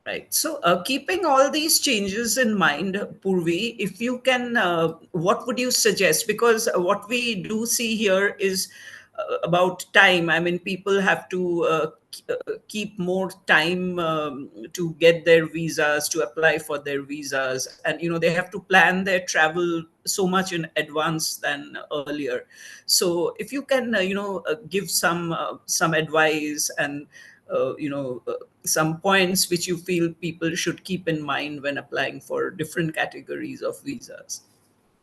Right. So, keeping all these changes in mind, Purvi, if you can, what would you suggest? Because what we do see here is about time. I mean, people have to keep more time to get their visas, to apply for their visas, and they have to plan their travel so much in advance than earlier. So, if you can, give some advice and some points which you feel people should keep in mind when applying for different categories of visas.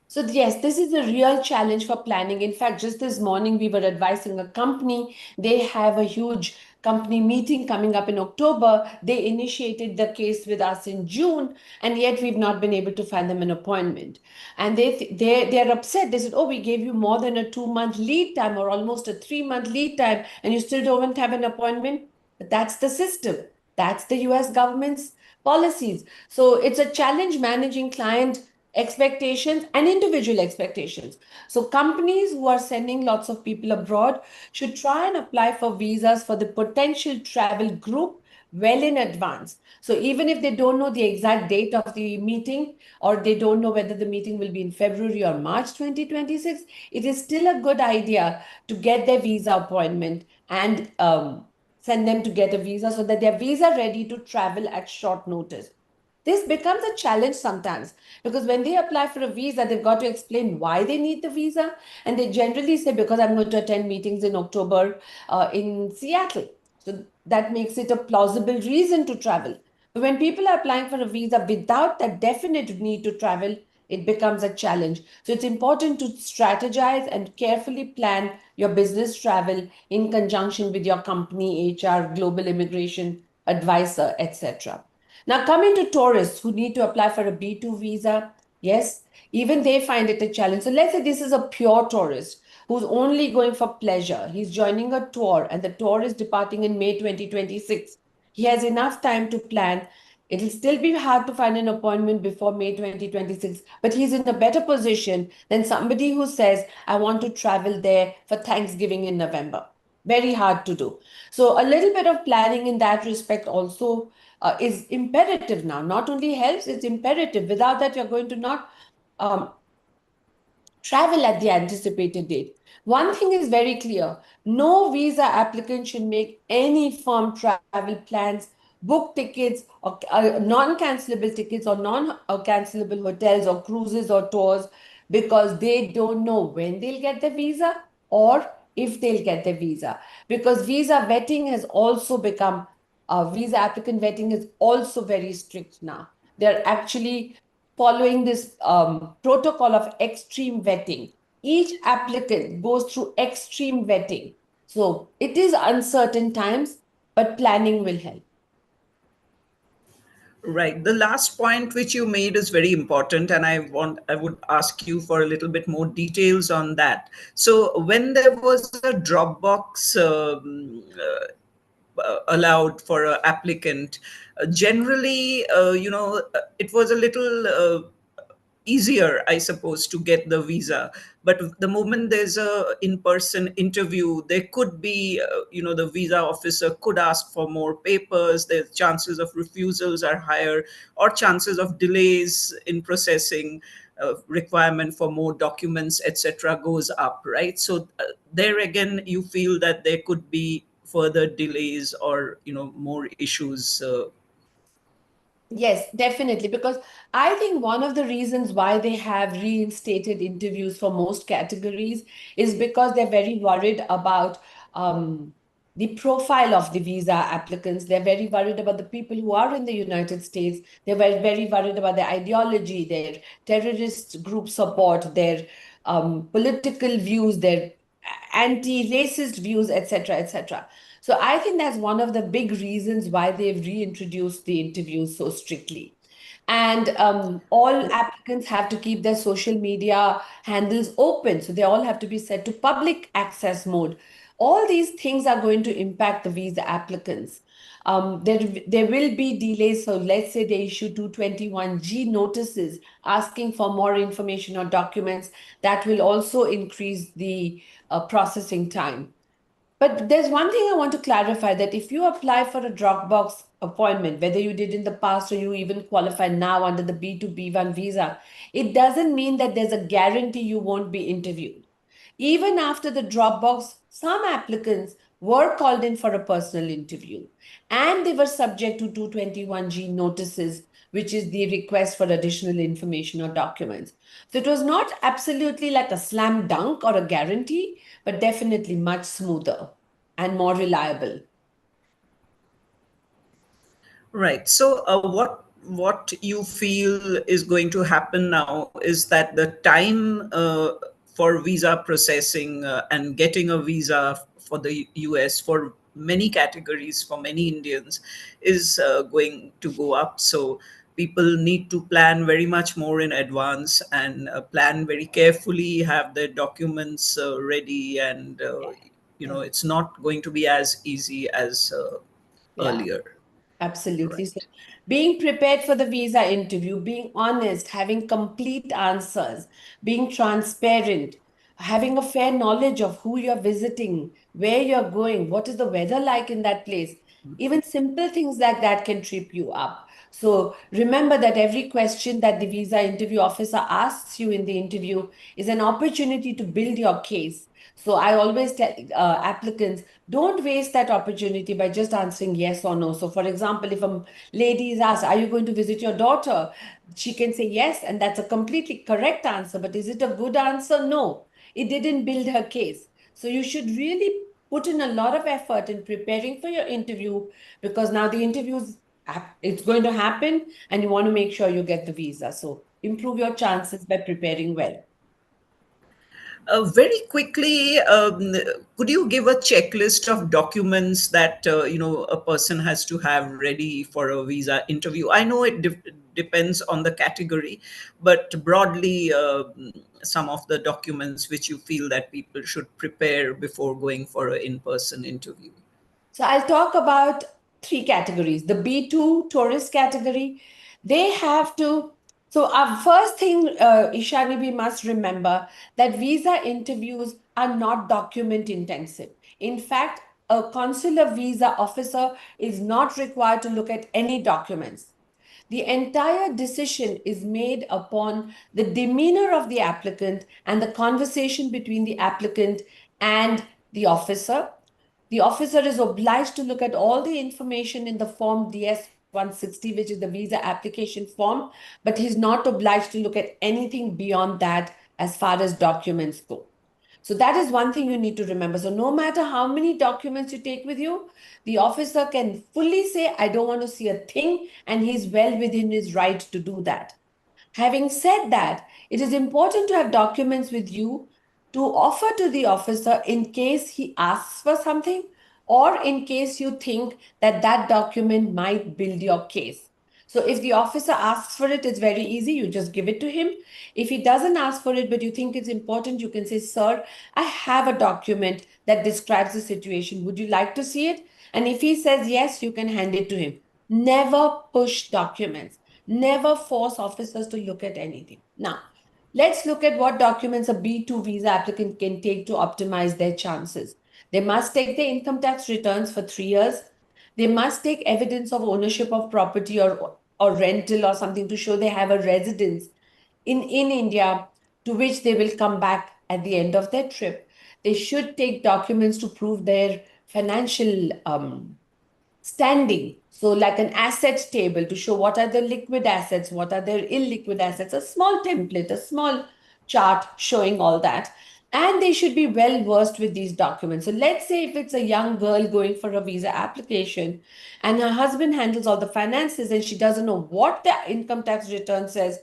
So yes, this is a real challenge for planning. In fact, just this morning we were advising a company. They have a huge company meeting coming up in October. They initiated the case with us in June, and yet we've not been able to find them an appointment. And they're upset. They said, "Oh, we gave you more than a 2 month lead time or almost a 3 month lead time, and you still don't have an appointment." But that's the system. That's the U.S. government's policies. So it's a challenge managing client expectations and individual expectations. So companies who are sending lots of people abroad should try and apply for visas for the potential travel group well in advance. So even if they don't know the exact date of the meeting, or they don't know whether the meeting will be in February or March 2026, it is still a good idea to get their visa appointment and send them to get a visa so that they're visa ready to travel at short notice. This becomes a challenge sometimes because when they apply for a visa, they've got to explain why they need the visa. And they generally say, because I'm going to attend meetings in October in Seattle. So that makes it a plausible reason to travel. But when people are applying for a visa without that definite need to travel, it becomes a challenge. So it's important to strategize and carefully plan your business travel in conjunction with your company, HR, global immigration advisor, etc. Now, coming to tourists who need to apply for a B2 visa, yes, even they find it a challenge. So, let's say this is a pure tourist who's only going for pleasure. He's joining a tour and the tour is departing in May 2026. He has enough time to plan. It'll still be hard to find an appointment before May 2026, but he's in a better position than somebody who says, I want to travel there for Thanksgiving in November. Very hard to do. So, a little bit of planning in that respect also is imperative now. Not only helps, it's imperative. Without that, you're going to not um, travel at the anticipated date. One thing is very clear, no visa applicant should make any firm travel plans, book tickets, or non cancelable tickets, or non cancelable hotels, or cruises, or tours because they don't know when they'll get the visa or if they'll get the visa. Because visa vetting has also become visa applicant vetting is also very strict now. They're actually following this protocol of extreme vetting. Each applicant goes through extreme vetting. So it is uncertain times, but planning will help. Right. The last point which you made is very important, and I would ask you for a little bit more details on that. So, when there was a Dropbox allowed for an applicant, generally, it was a little easier, I suppose, to get the visa. But the moment there's a in-person interview, there could be, the visa officer could ask for more papers. The chances of refusals are higher, or chances of delays in processing. Requirement for more documents, etc., goes up, right? So there again, you feel that there could be further delays or more issues. Yes, definitely. Because I think one of the reasons why they have reinstated interviews for most categories is because they're very worried about the profile of the visa applicants. They're very worried about the people who are in the United States. They're very worried about their ideology, their terrorist group support, their political views, their anti-racist views, etc., etc. So I think that's one of the big reasons why they've reintroduced the interviews so strictly. And all applicants have to keep their social media handles open. So they all have to be set to public access mode. All these things are going to impact the visa applicants. There will be delays. So let's say they issue 221G notices asking for more information or documents. That will also increase the processing time. But there's one thing I want to clarify, that if you apply for a Dropbox appointment, whether you did in the past or you even qualify now under the B2B1 visa, it doesn't mean that there's a guarantee you won't be interviewed. Even after the Dropbox, some applicants were called in for a personal interview and they were subject to 221G notices, which is the request for additional information or documents. So it was not absolutely like a slam dunk or a guarantee, but definitely much smoother and more reliable. Right. So, what you feel is going to happen now is that the time for visa processing and getting a visa for the US for many categories for many Indians is going to go up. So people need to plan very much more in advance and plan very carefully, have their documents ready, and Yeah. it's not going to be as easy as Yeah. earlier. Absolutely. So, Right. being prepared for the visa interview, being honest, having complete answers, being transparent, having a fair knowledge of who you're visiting, where you're going, what is the weather like in that place. Even simple things like that can trip you up. So, remember that every question that the visa interview officer asks you in the interview is an opportunity to build your case. So, I always tell applicants, don't waste that opportunity by just answering yes or no. So, for example, if a lady is asked, are you going to visit your daughter? She can say yes, and that's a completely correct answer. But is it a good answer? No. It didn't build her case. So, you should really put in a lot of effort in preparing for your interview, because now the interview it's going to happen and you want to make sure you get the visa. So, improve your chances by preparing well. Very quickly, could you give a checklist of documents that a person has to have ready for a visa interview? I know it depends on the category, but broadly, some of the documents which you feel that people should prepare before going for an in-person interview. So I'll talk about three categories. The B2 tourist category, they have to. So, our first thing, Ishani, we must remember that visa interviews are not document intensive. In fact, a consular visa officer is not required to look at any documents. The entire decision is made upon the demeanor of the applicant and the conversation between the applicant and the officer. The officer is obliged to look at all the information in the form DS 160, which is the visa application form, but he's not obliged to look at anything beyond that as far as documents go. So that is one thing you need to remember. So no matter how many documents you take with you, the officer can fully say, I don't want to see a thing, and he's well within his right to do that. Having said that, it is important to have documents with you to offer to the officer in case he asks for something, or in case you think that that document might build your case. So if the officer asks for it, it's very easy. You just give it to him. If he doesn't ask for it, but you think it's important, you can say, Sir, I have a document that describes the situation. Would you like to see it? And if he says yes, you can hand it to him. Never push documents. Never force officers to look at anything. Now, let's look at what documents a B2 visa applicant can take to optimize their chances. They must take their income tax returns for 3 years. They must take evidence of ownership of property or rental or something to show they have a residence in India to which they will come back at the end of their trip. They should take documents to prove their financial standing. So, like an assets table to show what are the liquid assets, what are their illiquid assets, a small template, a small chart showing all that. And they should be well versed with these documents. So, let's say if it's a young girl going for a visa application and her husband handles all the finances and she doesn't know what the income tax return says,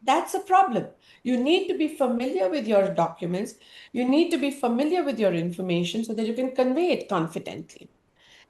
that's a problem. You need to be familiar with your documents. You need to be familiar with your information so that you can convey it confidently.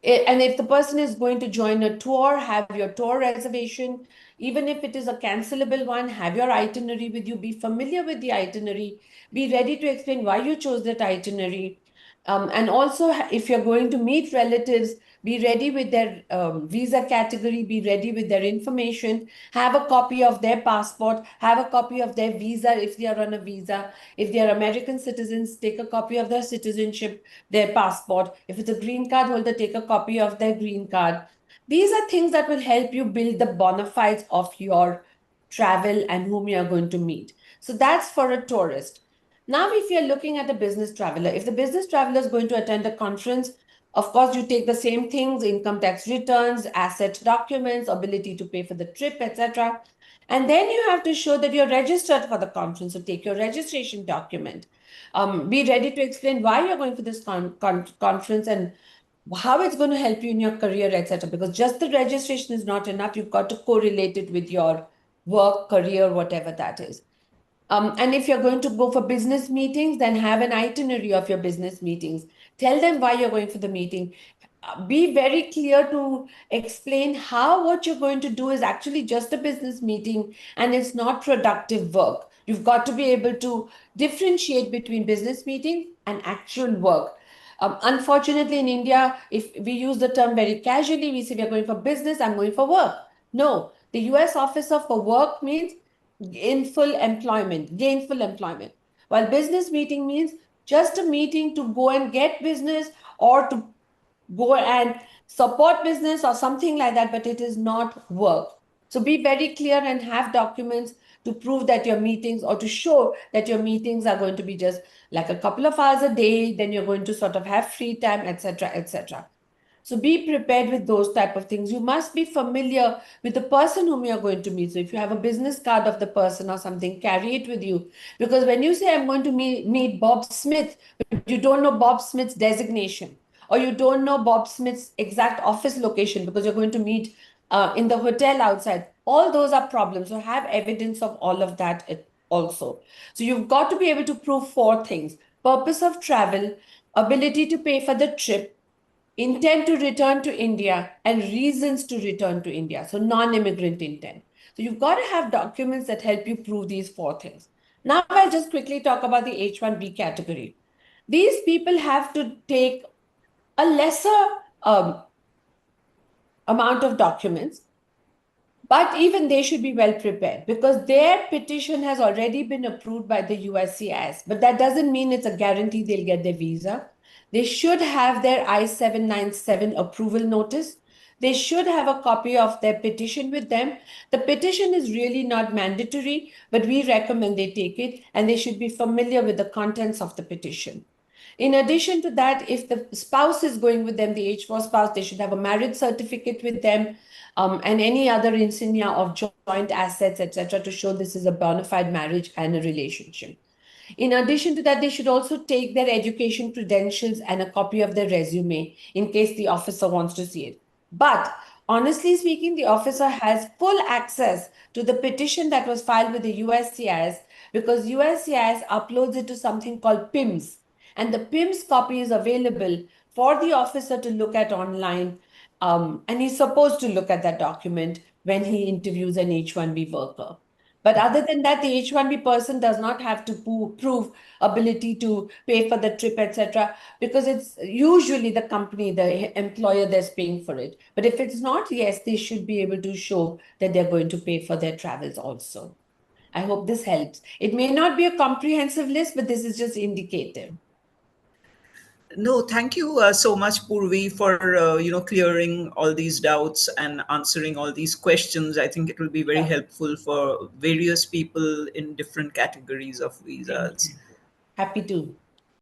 And if the person is going to join a tour, have your tour reservation. Even if it is a cancelable one, have your itinerary with you. Be familiar with the itinerary. Be ready to explain why you chose that itinerary. And also, if you're going to meet relatives, be ready with their visa category, be ready with their information, have a copy of their passport, have a copy of their visa if they are on a visa. If they are American citizens, take a copy of their citizenship, their passport. If it's a green card holder, take a copy of their green card. These are things that will help you build the bona fides of your travel and whom you are going to meet. So that's for a tourist. Now, if you're looking at a business traveler, if the business traveler is going to attend a conference, of course, you take the same things: income tax returns, asset documents, ability to pay for the trip, etc. And then you have to show that you're registered for the conference. So take your registration document. Be ready to explain why you're going for this conference and how it's going to help you in your career, etc. Because just the registration is not enough. You've got to correlate it with your work, career, whatever that is. And if you're going to go for business meetings, then have an itinerary of your business meetings. Tell them why you're going for the meeting. Be very clear to explain how what you're going to do is actually just a business meeting and it's not productive work. You've got to be able to differentiate between business meetings and actual work. Unfortunately, in India, if we use the term very casually, we say we're going for business, I'm going for work. No, the US officer for work means gainful employment. While business meeting means just a meeting to go and get business or to go and support business or something like that, but it is not work. So be very clear and have documents to prove that your meetings or to show that your meetings are going to be just like a couple of hours a day, then you're going to sort of have free time, etc., etc. So be prepared with those type of things. You must be familiar with the person whom you are going to meet. So if you have a business card of the person or something, carry it with you. Because when you say I'm going to meet Bob Smith, but you don't know Bob Smith's designation, or you don't know Bob Smith's exact office location because you're going to meet in the hotel outside, all those are problems. So have evidence of all of that also. So you've got to be able to prove four things: purpose of travel, ability to pay for the trip, intent to return to India, and reasons to return to India. So non-immigrant intent. So you've got to have documents that help you prove these four things. Now I'll just quickly talk about the H-1B category. These people have to take a lesser um, amount of documents, but even they should be well prepared because their petition has already been approved by the USCIS. But that doesn't mean it's a guarantee they'll get their visa. They should have their I-797 approval notice. They should have a copy of their petition with them. The petition is really not mandatory, but we recommend they take it and they should be familiar with the contents of the petition. In addition to that, if the spouse is going with them, the H4 spouse, they should have a marriage certificate with them and any other insignia of joint assets, etc., to show this is a bona fide marriage and a relationship. In addition to that, they should also take their education credentials and a copy of their resume in case the officer wants to see it. But honestly speaking, the officer has full access to the petition that was filed with the USCIS because USCIS uploads it to something called PIMS. And the PIMS copy is available for the officer to look at online. And he's supposed to look at that document when he interviews an H-1B worker. But other than that, the H-1B person does not have to prove ability to pay for the trip, etc., because it's usually the company, the employer that's paying for it. But if it's not, yes, they should be able to show that they're going to pay for their travels also. I hope this helps. It may not be a comprehensive list, but this is just indicative. No, thank you so much, Purvi, for clearing all these doubts and answering all these questions. I think it will be very Yeah, helpful for various people in different categories of thank visas. you. Happy to.